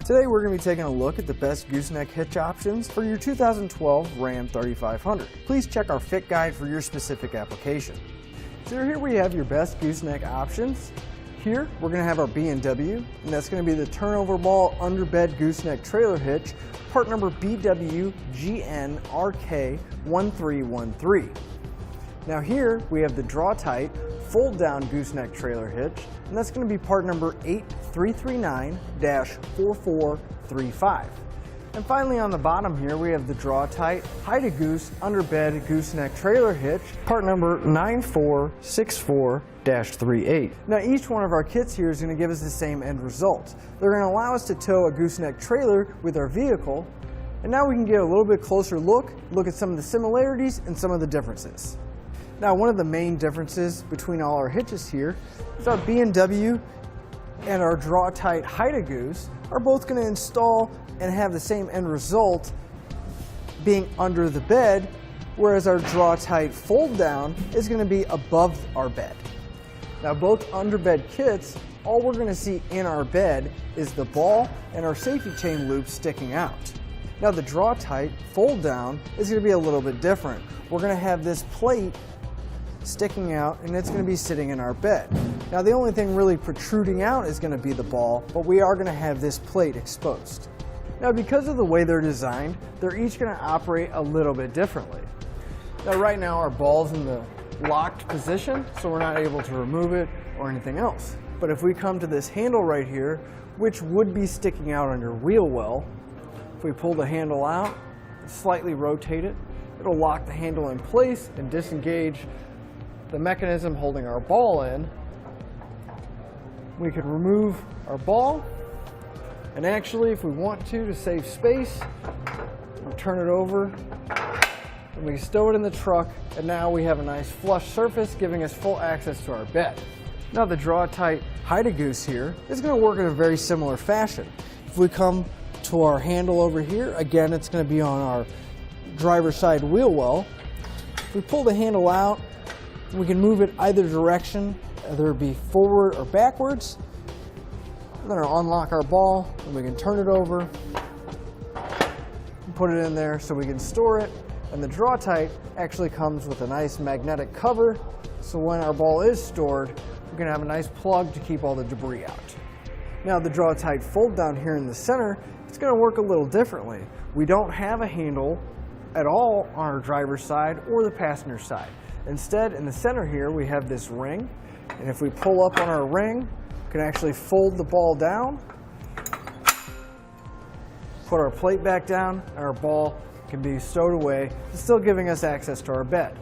Today we're going to be taking a look at the best gooseneck hitch options for your 2012 Ram 3500. Please check our fit guide for your specific application. So here we have your best gooseneck options. Here we're going to have our B&W, and that's going to be the Turnoverball underbed gooseneck trailer hitch, part number BWGNRK1313. Now here we have the Draw-Tite Fold Down gooseneck trailer hitch, and that's going to be part number 8339-4435. And finally on the bottom here we have the Draw-Tite Hide-a-Goose underbed gooseneck trailer hitch, part number 9464-38. Now each one of our kits here is going to give us the same end result. They're going to allow us to tow a gooseneck trailer with our vehicle, and now we can get a little bit closer look at some of the similarities and some of the differences. Now one of the main differences between all our hitches here is our B&W and our Draw-Tite Hide-a-Goose are both going to install and have the same end result being under the bed, whereas our Draw-Tite Fold Down is going to be above our bed. Now both underbed kits, all we're going to see in our bed is the ball and our safety chain loop sticking out. Now the Draw-Tite Fold Down is going to be a little bit different. We're going to have this plate sticking out, and it's going to be sitting in our bed. Now the only thing really protruding out is going to be the ball, but we are going to have this plate exposed. Now because of the way they're designed, they're each going to operate a little bit differently. Now right now our ball's in the locked position, so we're not able to remove it or anything else. But if we come to this handle right here, which would be sticking out on your wheel well, if we pull the handle out, slightly rotate it, it'll lock the handle in place and disengage the mechanism holding our ball in. We could remove our ball, and actually if we want to save space, we'll turn it over and we can stow it in the truck, and now we have a nice flush surface giving us full access to our bed. Now the Draw-Tite Hide-a-Goose here is going to work in a very similar fashion. If we come to our handle over here, again it's going to be on our driver's side wheel well. If we pull the handle out, we can move it either direction, whether it be forward or backwards. And then I'll unlock our ball, and we can turn it over and put it in there so we can store it. And the Draw-Tite actually comes with a nice magnetic cover, so when our ball is stored, we can have a nice plug to keep all the debris out. Now the Draw-Tite Fold Down here in the center, it's going to work a little differently. We don't have a handle at all on our driver's side or the passenger side. Instead, in the center here, we have this ring, and if we pull up on our ring, we can actually fold the ball down, put our plate back down, and our ball can be stowed away, still giving us access to our bed.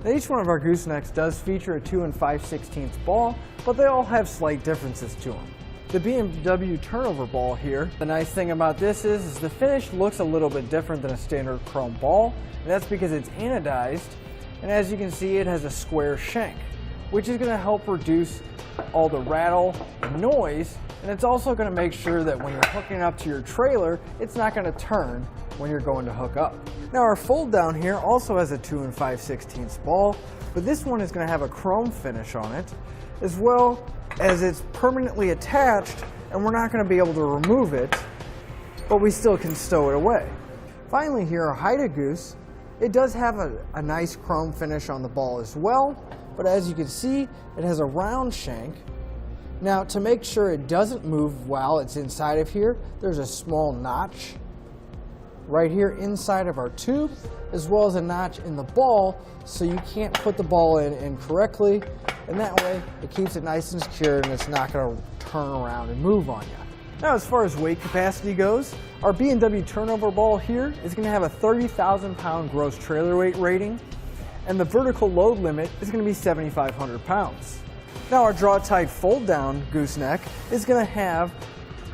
Now, each one of our goosenecks does feature a 2 5/16 ball, but they all have slight differences to them. The B&W Turnoverball here, the nice thing about this is the finish looks a little bit different than a standard chrome ball, and that's because it's anodized. And as you can see, it has a square shank, which is going to help reduce all the rattle and noise, and it's also going to make sure that when you're hooking up to your trailer, it's not going to turn when you're going to hook up. Now our fold down here also has a 2 5/16 ball, but this one is going to have a chrome finish on it, as well as it's permanently attached, and we're not going to be able to remove it, but we still can stow it away. Finally here, our Hide-a-Goose, it does have a nice chrome finish on the ball as well, but as you can see, it has a round shank. Now to make sure it doesn't move while it's inside of here, there's a small notch right here inside of our tube, as well as a notch in the ball, so you can't put the ball in incorrectly, and that way it keeps it nice and secure and it's not going to turn around and move on you. Now as far as weight capacity goes, our B&W Turnoverball here is going to have a 30,000 pound gross trailer weight rating, and the vertical load limit is going to be 7,500 pounds. Now our Draw-Tite Fold Down gooseneck is going to have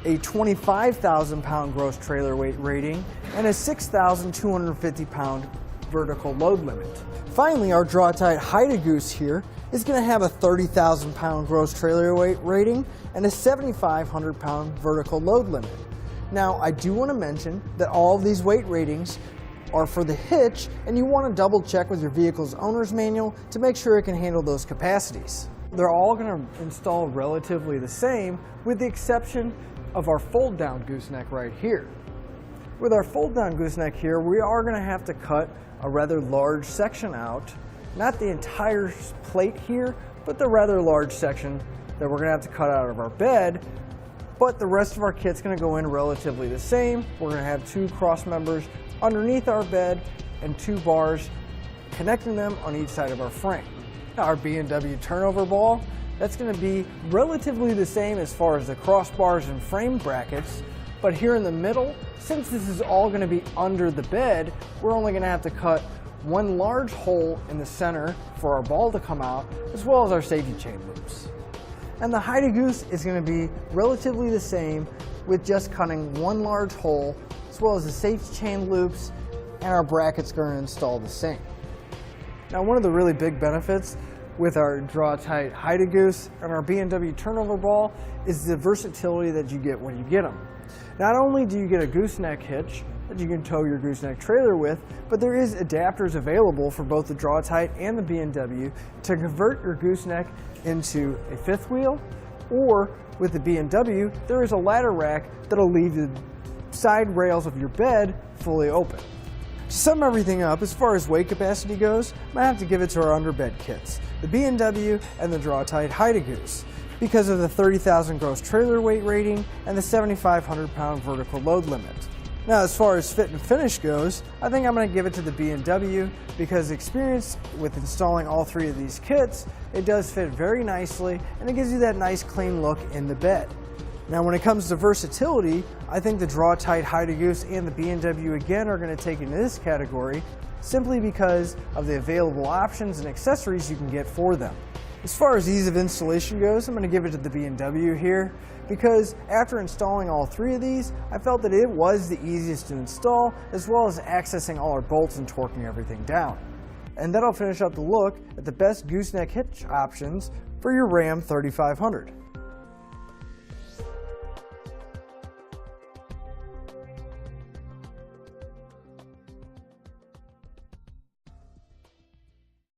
a 25,000 pound gross trailer weight rating and a 6,250 pound vertical load limit. Finally, our Draw-Tite Hide-a-Goose here is going to have a 30,000 pound gross trailer weight rating and a 7,500 pound vertical load limit. Now, I do want to mention that all of these weight ratings are for the hitch, and you want to double check with your vehicle's owner's manual to make sure it can handle those capacities. They're all going to install relatively the same, with the exception of our fold down gooseneck right here. With our fold down gooseneck here, we are going to have to cut a rather large section out, not the entire plate here, but the rather large section that we're going to have to cut out of our bed. But the rest of our kit's going to go in relatively the same. We're going to have 2 cross members underneath our bed and 2 bars connecting them on each side of our frame. Now our B&W turnover ball, that's going to be relatively the same as far as the crossbars and frame brackets, but here in the middle, since this is all going to be under the bed, we're only going to have to cut 1 large hole in the center for our ball to come out, as well as our safety chain loops. And the Hide-a-Goose is going to be relatively the same, with just cutting 1 large hole, as well as the safety chain loops, and our brackets are going to install the same. Now, one of the really big benefits with our Draw-Tite Hide-a-Goose and our B&W turnover ball is the versatility that you get when you get them. Not only do you get a gooseneck hitch that you can tow your gooseneck trailer with, but there is adapters available for both the Draw-Tite and the B&W to convert your gooseneck into a 5th wheel, or with the B&W, there is a ladder rack that'll leave the side rails of your bed fully open. To sum everything up, as far as weight capacity goes, I might have to give it to our underbed kits, the B&W and the Draw-Tite Hide-a-Goose, because of the 30,000 gross trailer weight rating and the 7,500 pound vertical load limit. Now, as far as fit and finish goes, I think I'm going to give it to the B&W because experience with installing all 3 of these kits, it does fit very nicely and it gives you that nice clean look in the bed. Now, when it comes to versatility, I think the Draw-Tite Hide-a-Goose and the B&W again are going to take into this category simply because of the available options and accessories you can get for them. As far as ease of installation goes, I'm going to give it to the B&W here because after installing all 3 of these, I felt that it was the easiest to install, as well as accessing all our bolts and torquing everything down. And that'll finish up the look at the best gooseneck hitch options for your Ram 3500.